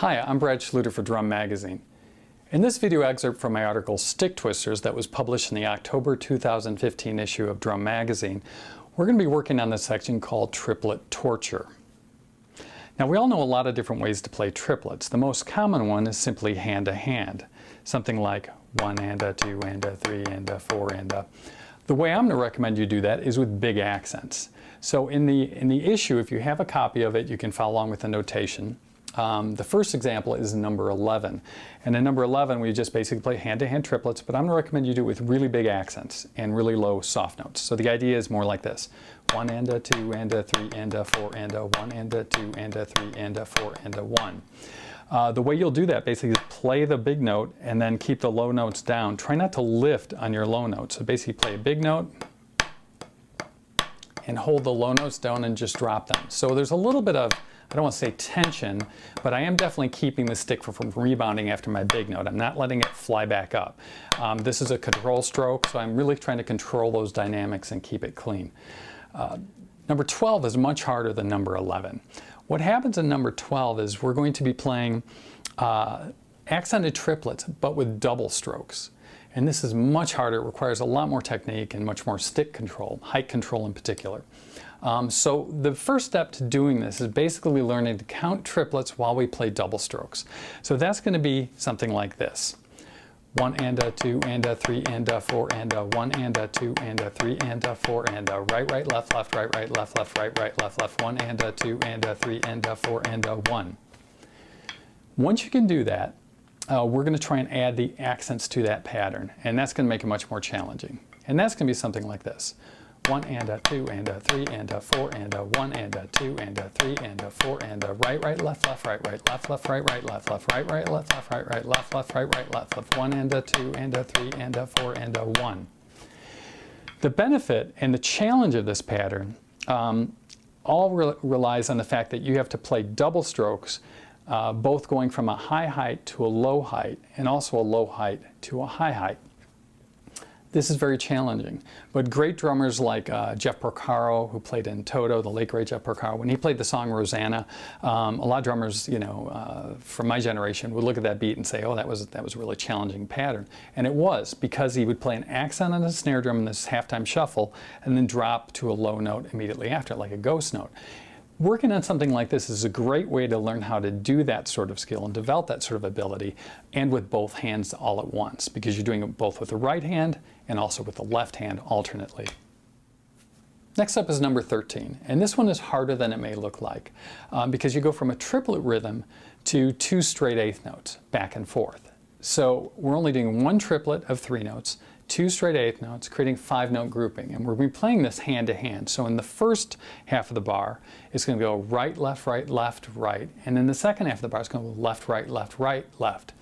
Hi, I'm Brad Schluter for Drum Magazine. In this video excerpt from my article Stick Twisters that was published in the October 2015 issue of Drum Magazine, we're going to be working on this section called Triplet Torture. Now we all know a lot of different ways to play triplets. The most common one is simply hand to hand. Something like 1 and a, 2 and a, 3 and a, 4 and a. The way I'm going to recommend you do that is with big accents. So in the issue, if you have a copy of it, you can follow along with the notation. The first example is number 11. And in number 11, we just basically play hand-to-hand triplets, but I'm going to recommend you do it with really big accents and really low soft notes. So the idea is more like this. 1 and a, 2 and a, 3 and a, 4 and a, 1 and a, 2 and a, 3 and a, 4 and a, 1. The way you'll do that basically is play the big note and then keep the low notes down. Try not to lift on your low notes. So basically play a big note and hold the low notes down and just drop them. So there's a little bit of, I don't want to say tension, but I am definitely keeping the stick from rebounding after my big note. I'm not letting it fly back up. This is a control stroke, so I'm really trying to control those dynamics and keep it clean. Number 12 is much harder than number 11. What happens in number 12 is we're going to be playing accented triplets, but with double strokes. And this is much harder. It requires a lot more technique and much more stick control, height control in particular. So the first step to doing this is basically learning to count triplets while we play double strokes. So that's going to be something like this. 1 and a, 2 and a, 3 and a, 4 and a, 1 and a, 2 and a, 3 and a, 4 and a, right, right, left, left, right, right, left, left, right, right, left, left, 1 and a, 2 and a, 3 and a, 4 and a, 1. Once you can do that, we're going to try and add the accents to that pattern, and that's going to make it much more challenging. And that's going to be something like this. 1 and a, 2 and a, 3 and a, 4 and a, 1 and a, 2 and a, 3 and a, 4 and a, right, right, left, left, right, right, left, left, right, right, left, left, right, right, left, left, right, right, left, left, right, right, left, left, 1 and a, 2 and a, 3 and a, 4 and a, 1. The benefit and the challenge of this pattern all relies on the fact that you have to play double strokes, both going from a high height to a low height, and also a low height to a high height. This is very challenging, but great drummers like Jeff Porcaro, who played in Toto, the late great Jeff Porcaro, when he played the song Rosanna, a lot of drummers, from my generation would look at that beat and say, oh, that was a really challenging pattern. And it was, because he would play an accent on the snare drum in this halftime shuffle and then drop to a low note immediately after, like a ghost note. Working on something like this is a great way to learn how to do that sort of skill and develop that sort of ability, and with both hands all at once, because you're doing it both with the right hand and also with the left hand alternately. Next up is number 13, and this one is harder than it may look like, because you go from a triplet rhythm to 2 straight eighth notes, back and forth. So we're only doing 1 triplet of 3 notes, 2 straight eighth notes, creating 5-note grouping. And we're going to be playing this hand to hand. So in the first half of the bar, it's going to go right, left, right. And in the second half of the bar, it's going to go left, right, left.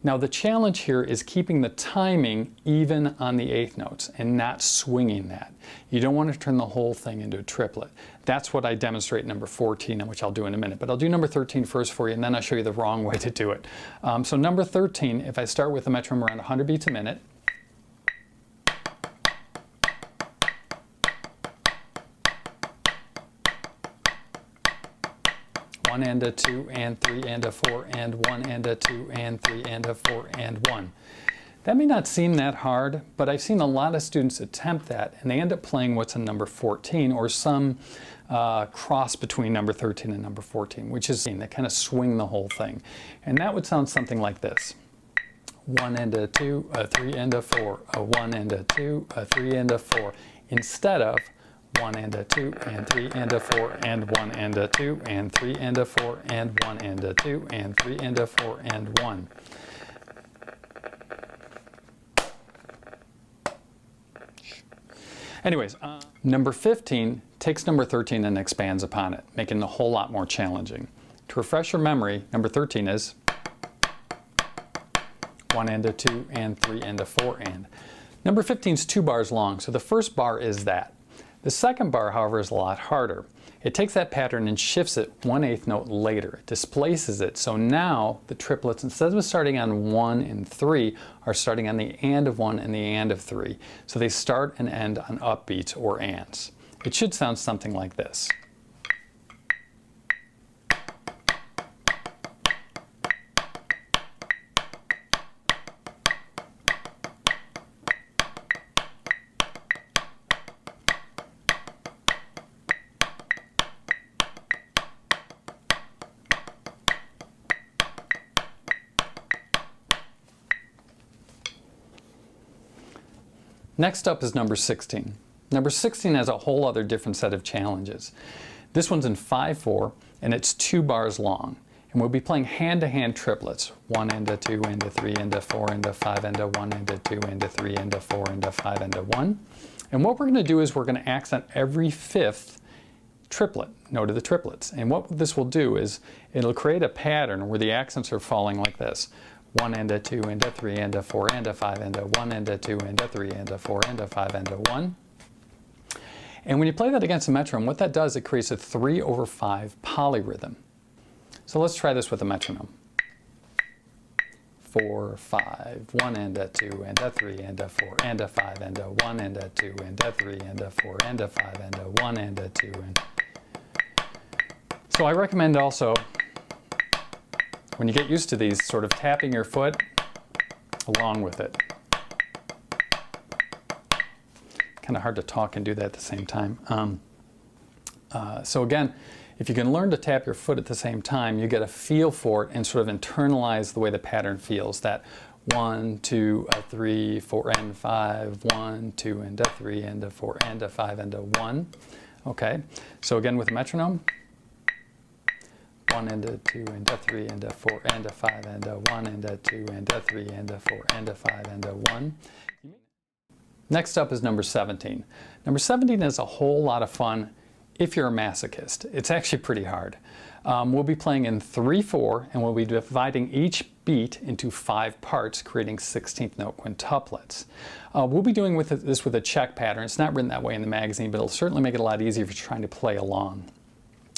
Now the challenge here is keeping the timing even on the eighth notes and not swinging that. You don't want to turn the whole thing into a triplet. That's what I demonstrate in number 14, which I'll do in a minute. But I'll do number 13 first for you, and then I'll show you the wrong way to do it. So number 13, if I start with the metronome around 100 beats a minute, 1 and a, 2 and 3 and a, 4 and 1 and a, 2 and 3 and a, 4 and 1. That may not seem that hard, but I've seen a lot of students attempt that, and they end up playing what's in number 14, or some cross between number 13 and number 14, which is they kind of swing the whole thing. And that would sound something like this. 1 and a, 2, a 3 and a, 4, a 1 and a, 2, a 3 and a, 4, instead of 1 and a, 2 and 3 and a, 4 and 1 and a, 2 and 3 and a, 4 and 1 and a, 2 and 3 and a, 4 and 1. Anyways, number 15 takes number 13 and expands upon it, making it a whole lot more challenging. To refresh your memory, number 13 is 1 and a, 2 and 3 and a, 4 and. Number 15 is 2 bars long, so the first bar is that. The second bar, however, is a lot harder. It takes that pattern and shifts it 1/8 note later. It displaces it. So now the triplets, instead of starting on 1 and 3, are starting on the and of 1 and the and of 3. So they start and end on upbeats or ands. It should sound something like this. Next up is number 16. Number 16 has a whole other different set of challenges. This one's in 5/4 and it's 2 bars long. And we'll be playing hand-to-hand triplets. 1 into 2 into 3 into 4 into 5 into 1 into 2 into 3 into 4 into 5 into 1. And what we're going to do is we're going to accent every 5th triplet, note of the triplets. And what this will do is it'll create a pattern where the accents are falling like this. 1 into 2 into 3 into 4 into 5 into 1 into 2 into 3 into 4 into 5 into 1. And when you play that against a metronome, what that does, it creates a 3/5 polyrhythm. So let's try this with a metronome. 4, 5, 1 into 2 into 3 into 4 into 5 into 1 into 2 into 3 into 4 into 5 into 1 into 2. So I recommend also, when you get used to these, sort of tapping your foot along with it. Kind of hard to talk and do that at the same time. So again, if you can learn to tap your foot at the same time, you get a feel for it and sort of internalize the way the pattern feels. That 1, 2, 3, 4, and 5, 1, 2, and 3, and 4, and 5, and 1. Okay, so again with a metronome. 1 and 2 and 3 and 4 and 5 and 1 and 2 and 3 and 4 and 5 and 1. Next up is number 17. Number 17 is a whole lot of fun if you're a masochist. It's actually pretty hard. We'll be playing in 3/4 and we'll be dividing each beat into 5 parts, creating 16th note quintuplets. We'll be doing this with a check pattern. It's not written that way in the magazine, but it'll certainly make it a lot easier if you're trying to play along,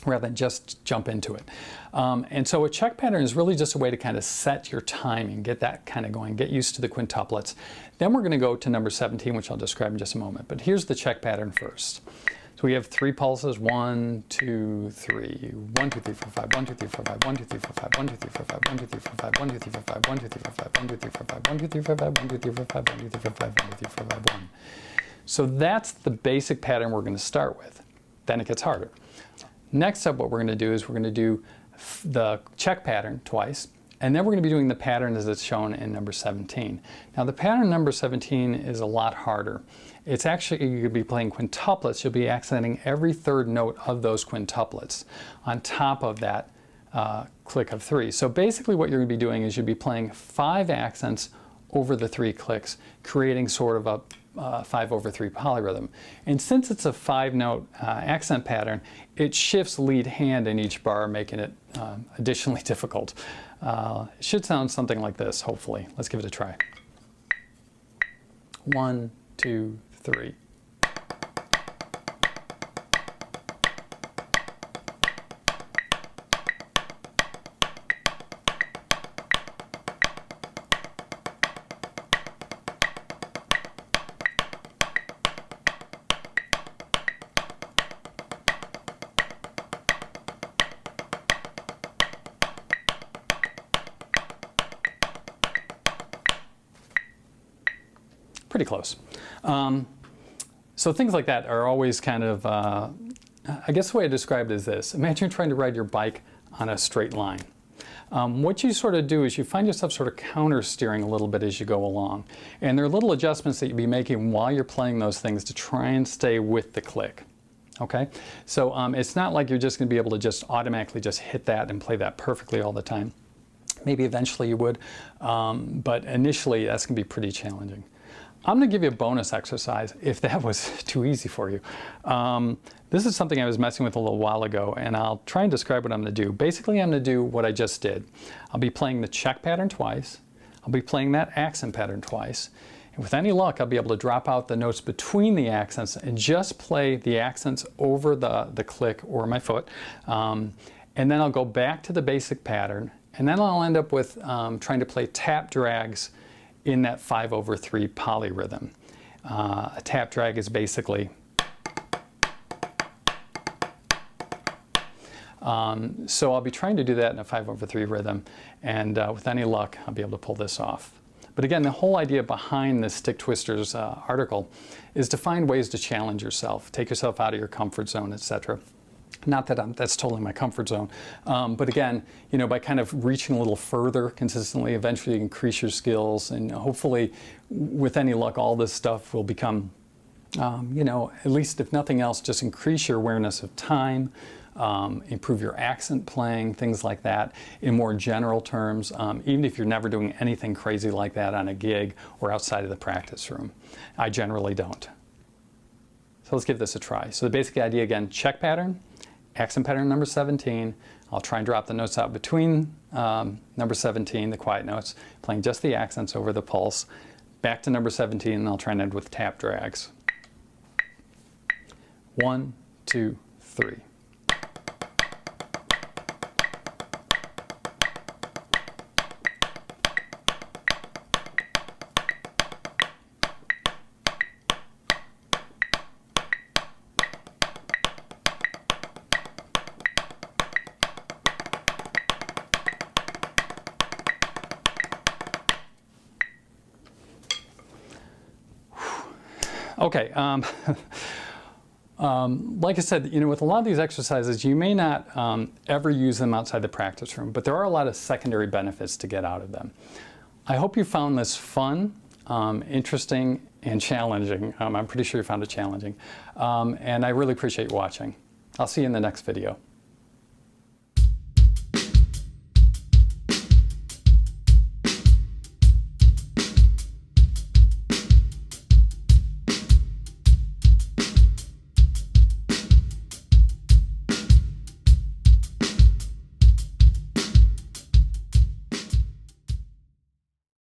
rather than just jump into it. And so a check pattern is really just a way to kind of set your timing, get that kind of going, get used to the quintuplets. Then we're going to go to number 17, which I'll describe in just a moment. But here's the check pattern first. So we have 3 pulses, 1, 2, 3, 1, 2, 3, 4, 5, 1, 2, 3, 4, 5, 1, 2, 3, 4, 5, 1, 2, 3, 4, 5, 1, 2, 3, 4, 5, 1, 2, 3, 4, 5, 1, 2, 3, 4, 5, 1, 2, 3, 4, 5, 1, 2, 3, 4, 5, 1, 2, 3, 4, 5, 1, 2, 3, 4, 5, 1, 2, 3, 4, 5, 1. So that's the basic pattern we're going to start with. Then it gets harder. Next up, what we're going to do is we're going to do the check pattern twice, and then we're going to be doing the pattern as it's shown in number 17. Now the pattern number 17 is a lot harder. It's actually, you're going to be playing quintuplets. You'll be accenting every 3rd note of those quintuplets on top of that click of 3. So basically what you're going to be doing is you'll be playing 5 accents over the 3 clicks, creating sort of a 5/3 polyrhythm. And since it's a 5-note accent pattern, it shifts lead hand in each bar, making it additionally difficult. It should sound something like this, hopefully. Let's give it a try. 1, 2, 3. Pretty close. So things like that are always kind of, I guess the way I describe it is this. Imagine you're trying to ride your bike on a straight line. What you sort of do is you find yourself sort of counter steering a little bit as you go along. And there are little adjustments that you'll be making while you're playing those things to try and stay with the click. Okay? So it's not like you're just going to be able to just automatically just hit that and play that perfectly all the time. Maybe eventually you would, but initially that's going to be pretty challenging. I'm going to give you a bonus exercise if that was too easy for you. This is something I was messing with a little while ago, and I'll try and describe what I'm going to do. Basically, I'm going to do what I just did. I'll be playing the check pattern twice. I'll be playing that accent pattern twice. And with any luck, I'll be able to drop out the notes between the accents and just play the accents over the click or my foot. And then I'll go back to the basic pattern, and then I'll end up with trying to play tap drags in that 5/3 polyrhythm. A tap drag is basically so I'll be trying to do that in a 5/3 rhythm, and with any luck I'll be able to pull this off. But again, the whole idea behind this Stick Twisters article is to find ways to challenge yourself, take yourself out of your comfort zone, etc. Not that that's totally my comfort zone, but again, you know, by kind of reaching a little further consistently, eventually you increase your skills, and hopefully, with any luck, all this stuff will become, you know, at least if nothing else, just increase your awareness of time, improve your accent playing, things like that, in more general terms, even if you're never doing anything crazy like that on a gig or outside of the practice room. I generally don't. So let's give this a try. So the basic idea again, check pattern, accent pattern number 17. I'll try and drop the notes out between number 17, the quiet notes, playing just the accents over the pulse. Back to number 17, and I'll try and end with tap drags. 1, 2, 3. Okay, like I said, you know, with a lot of these exercises, you may not ever use them outside the practice room, but there are a lot of secondary benefits to get out of them. I hope you found this fun, interesting, and challenging. I'm pretty sure you found it challenging, and I really appreciate you watching. I'll see you in the next video.